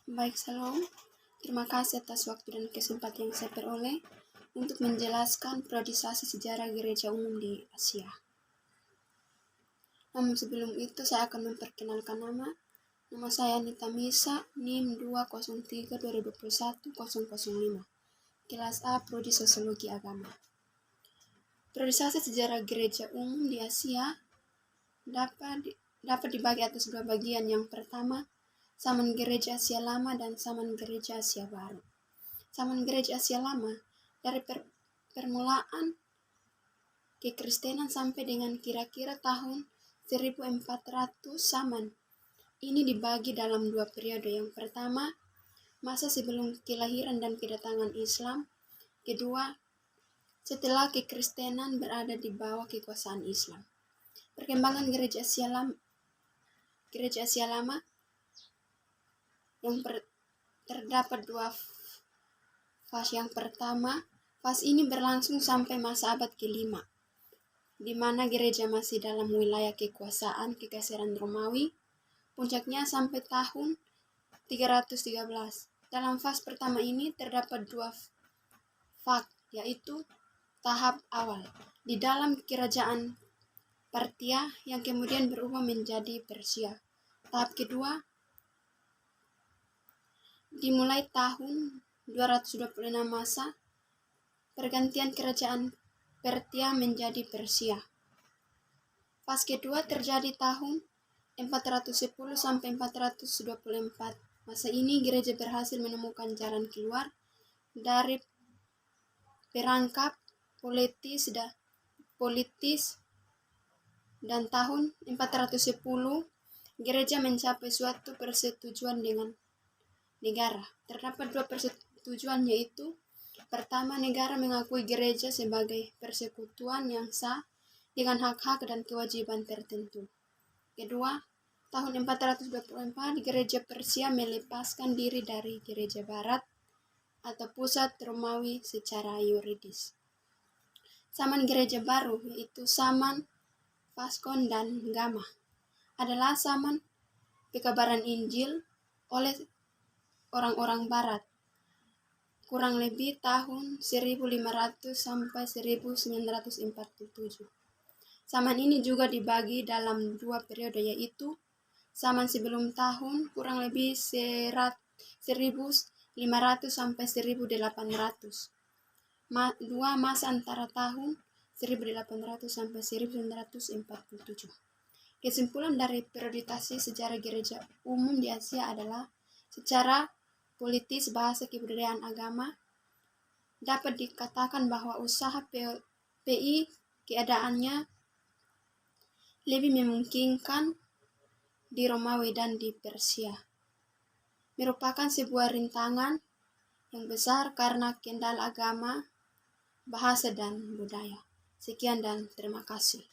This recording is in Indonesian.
Baik, Shalom. Terima kasih atas waktu dan kesempatan yang saya peroleh untuk menjelaskan periodisasi sejarah gereja umum di Asia. Namun sebelum itu saya akan memperkenalkan nama. Nama saya Anita Misa, NIM 203-2021-005. Kelas A, Prodi Sosiologi Agama. Periodisasi sejarah gereja umum di Asia dapat dibagi atas dua bagian. Yang pertama, zaman gereja Asia Lama dan zaman gereja Asia Baru. Zaman gereja Asia Lama dari permulaan kekristenan sampai dengan kira-kira tahun 1400 zaman. Ini dibagi dalam dua periode. Yang pertama, masa sebelum kelahiran dan kedatangan Islam. Kedua, setelah kekristenan berada di bawah kekuasaan Islam. Perkembangan gereja Asia Lama yang terdapat dua fase. Yang pertama, fase ini berlangsung sampai masa abad ke-5, di mana gereja masih dalam wilayah kekuasaan Kekaisaran Romawi, puncaknya sampai tahun 313. Dalam fase pertama ini terdapat dua fase, yaitu tahap awal di dalam kerajaan Partia yang kemudian berubah menjadi Persia. Tahap kedua dimulai tahun 226 masa pergantian kerajaan Partia menjadi Persia. Fase kedua terjadi tahun 410 sampai 424. Masa ini gereja berhasil menemukan jalan keluar dari perangkap politis dan tahun 410 gereja mencapai suatu persetujuan dengan negara. Terdapat dua persetujuan, yaitu pertama, negara mengakui gereja sebagai persekutuan yang sah dengan hak-hak dan kewajiban tertentu. Kedua, tahun 424 gereja Persia melepaskan diri dari gereja Barat atau pusat Romawi secara yuridis. Zaman gereja baru, yaitu zaman Vaskon dan Gama, adalah zaman pekabaran Injil oleh orang-orang Barat, kurang lebih tahun 1500 sampai 1947. Zaman ini juga dibagi dalam dua periode, yaitu zaman sebelum tahun kurang lebih 1500 sampai 1800. Dua masa antara tahun 1800 sampai 1947. Kesimpulan dari periodisasi sejarah gereja umum di Asia adalah secara politis, bahasa, kebudayaan, agama, dapat dikatakan bahwa usaha PI keadaannya lebih memungkinkan di Romawi dan di Persia. Merupakan sebuah rintangan yang besar karena kendala agama, bahasa, dan budaya. Sekian dan terima kasih.